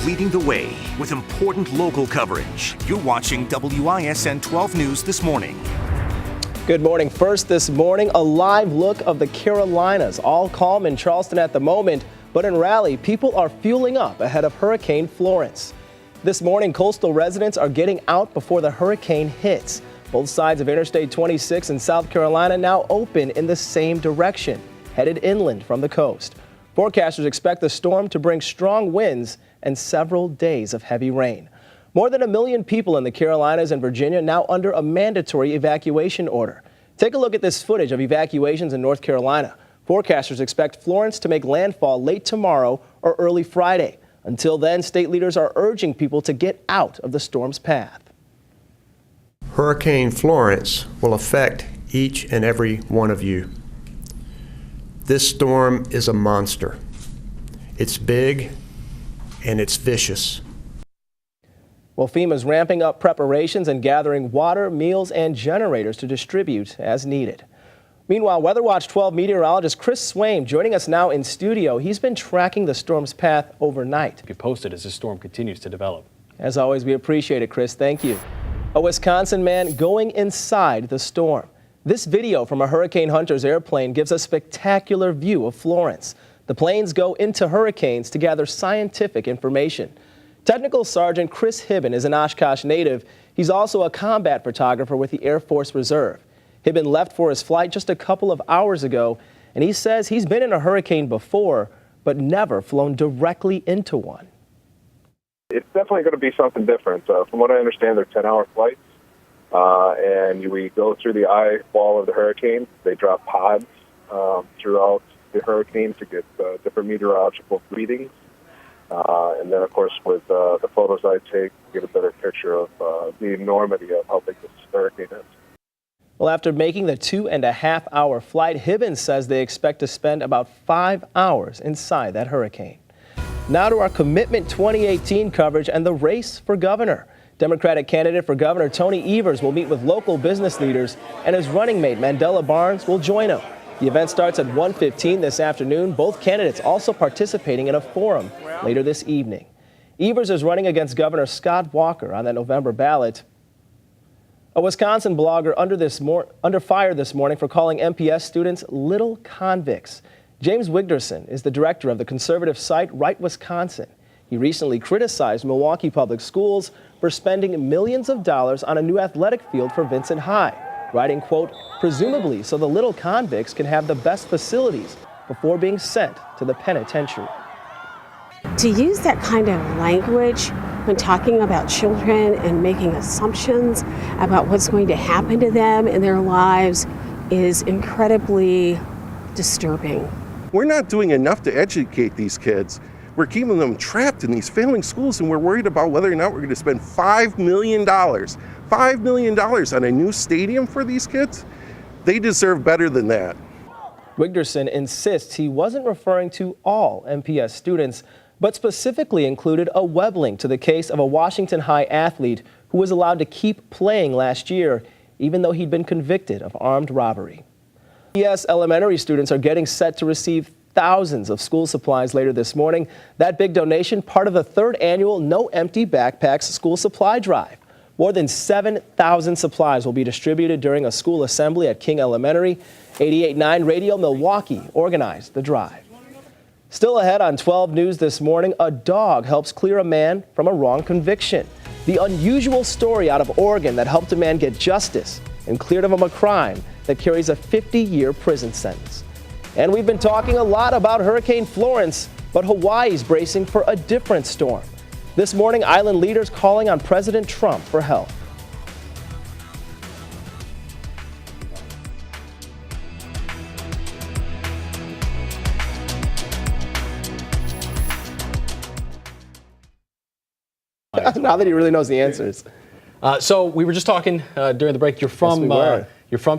leading the way with important local coverage. You're watching WISN 12 News this morning. Good morning. First this morning, a live look of the Carolinas. All calm in Charleston at the moment, but in Raleigh, people are fueling up ahead of Hurricane Florence. This morning, coastal residents are getting out before the hurricane hits. Both sides of Interstate 26 in South Carolina now open in the same direction, headed inland from the coast. Forecasters expect the storm to bring strong winds and several days of heavy rain. More than 1 million people in the Carolinas and Virginia now under a mandatory evacuation order. Take a look at this footage of evacuations in North Carolina. Forecasters expect Florence to make landfall late tomorrow or early Friday. Until then, state leaders are urging people to get out of the storm's path. Hurricane Florence will affect each and every one of you. This storm is a monster. It's big and it's vicious. Well, FEMA's ramping up preparations and gathering water, meals, and generators to distribute as needed. Meanwhile, Weather Watch 12 meteorologist Chris Swaim joining us now in studio. He's been tracking the storm's path overnight. Be posted as the storm continues to develop. As always, we appreciate it, Chris. Thank you. A Wisconsin man going inside the storm. This video from a Hurricane Hunter's airplane gives a spectacular view of Florence. The planes go into hurricanes to gather scientific information. Technical Sergeant Chris Hibben is an Oshkosh native. He's also a combat photographer with the Air Force Reserve. Hibben left for his flight just a couple of hours ago, and he says he's been in a hurricane before, but never flown directly into one. It's definitely going to be something different. From what I understand, they're 10-hour flights, and we go through the eye wall of the hurricane. They drop pods throughout the hurricane to get different meteorological readings. And then, of course, with the photos I take, you get a better picture of the enormity of how big this hurricane is. Well, after making the 2.5-hour flight, Hibben says they expect to spend about 5 hours inside that hurricane. Now to our Commitment 2018 coverage and the race for governor. Democratic candidate for governor Tony Evers will meet with local business leaders, and his running mate Mandela Barnes will join him. The event starts at 1:15 this afternoon. Both candidates also participating in a forum later this evening. Evers is running against Governor Scott Walker on that November ballot. A Wisconsin blogger under fire this morning for calling MPS students little convicts. James Wigderson is the director of the conservative site Right Wisconsin. He recently criticized Milwaukee Public Schools for spending millions of dollars on a new athletic field for Vincent High, writing, quote, presumably so the little convicts can have the best facilities before being sent to the penitentiary. To use that kind of language when talking about children and making assumptions about what's going to happen to them in their lives is incredibly disturbing. We're not doing enough to educate these kids. We're keeping them trapped in these failing schools, and we're worried about whether or not we're going to spend $5 million. $5 million on a new stadium for these kids? They deserve better than that. Wigderson insists he wasn't referring to all MPS students, but specifically included a web link to the case of a Washington High athlete who was allowed to keep playing last year, even though he'd been convicted of armed robbery. MPS elementary students are getting set to receive thousands of school supplies later this morning. That big donation, part of the third annual No Empty Backpacks school supply drive. More than 7,000 supplies will be distributed during a school assembly at King Elementary. 88.9 Radio Milwaukee organized the drive. Still ahead on 12 News this morning, a dog helps clear a man from a wrong conviction. The unusual story out of Oregon that helped a man get justice and cleared him of a crime that carries a 50-year prison sentence. And we've been talking a lot about Hurricane Florence, but Hawaii's bracing for a different storm. This morning, island leaders calling on President Trump for help. Now that he really knows the answers. So we were just talking during the break. You're from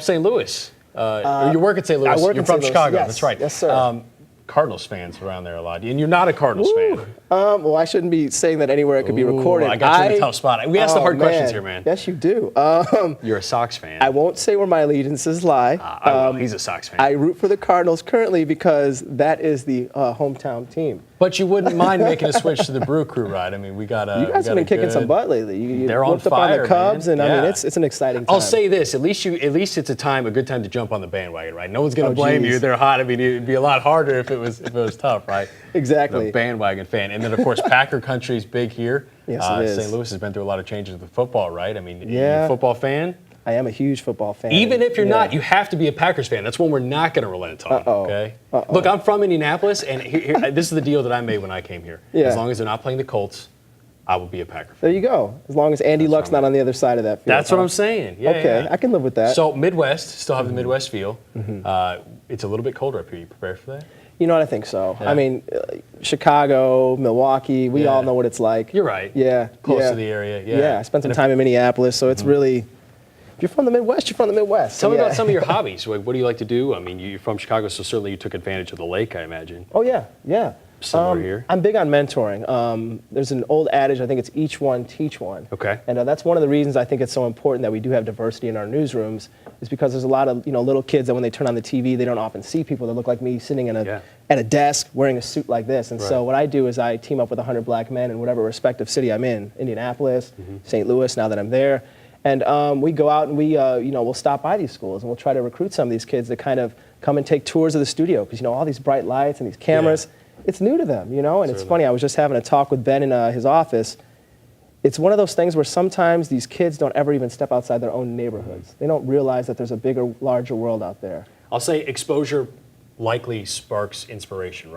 St. Louis. You work at St. Louis. I work You're in from St. Louis. Chicago. Yes. That's right. Yes, sir. Cardinals fans around there a lot, and you're not a Cardinals fan. Well, I shouldn't be saying that anywhere it could be recorded. I got you in a tough spot. We ask the hard questions here, man. Yes, you do. You're a Sox fan. I won't say where my allegiances lie. I will. He's a Sox fan. I root for the Cardinals currently because that is the hometown team. But you wouldn't mind making a switch to the Brew Crew ride. I mean, we got a. You guys have been kicking some butt lately. They're on flipped fire, up on the Cubs, man. and I mean, Yeah. it's an exciting time. I'll say this: at least it's a good time to jump on the bandwagon, right? No one's gonna blame geez. you. They're hot. I mean, it'd be a lot harder if it was tough, right? Exactly. The bandwagon fan, and then of course Packer country's big here. Yes, it is. St. Louis has been through a lot of changes with football, right? I mean, Yeah. you a football fan? I am a huge football fan. Even if you're Yeah. not, you have to be a Packers fan. That's one we're not going to relent on. Okay. Look, I'm from Indianapolis, and this is the deal that I made when I came here. Yeah. As long as they're not playing the Colts, I will be a Packer fan. There you go. As long as Andy Luck's not on the other side of that field. That's what I'm saying. Yeah. Okay, yeah. I can live with that. So Midwest, still have the Midwest feel. It's a little bit colder up here. You prepared for that? You know what? I think so. Yeah. I mean, Chicago, Milwaukee, we Yeah. all know what it's like. You're right. Yeah. Close yeah. to the area. Yeah. Yeah, I spent some time in Minneapolis, so it's really. If you're from the Midwest, you're from the Midwest. Tell me Yeah. about some of your hobbies. What do you like to do? I mean, you're from Chicago, so certainly you took advantage of the lake, I imagine. Oh yeah, yeah. Similar here. I'm big on mentoring. There's an old adage, I think it's each one, teach one. Okay. And that's one of the reasons I think it's so important that we do have diversity in our newsrooms, is because there's a lot of little kids that when they turn on the TV, they don't often see people that look like me sitting at a desk wearing a suit like this. And so what I do is I team up with 100 black men in whatever respective city I'm in, Indianapolis, St. Louis, now that I'm there. And we go out and we'll stop by these schools and we'll try to recruit some of these kids to kind of come and take tours of the studio because all these bright lights and these cameras. Yeah. It's new to them, and certainly. It's funny. I was just having a talk with Ben in his office. It's one of those things where sometimes these kids don't ever even step outside their own neighborhoods. They don't realize that there's a bigger, larger world out there. I'll say exposure likely sparks inspiration, right?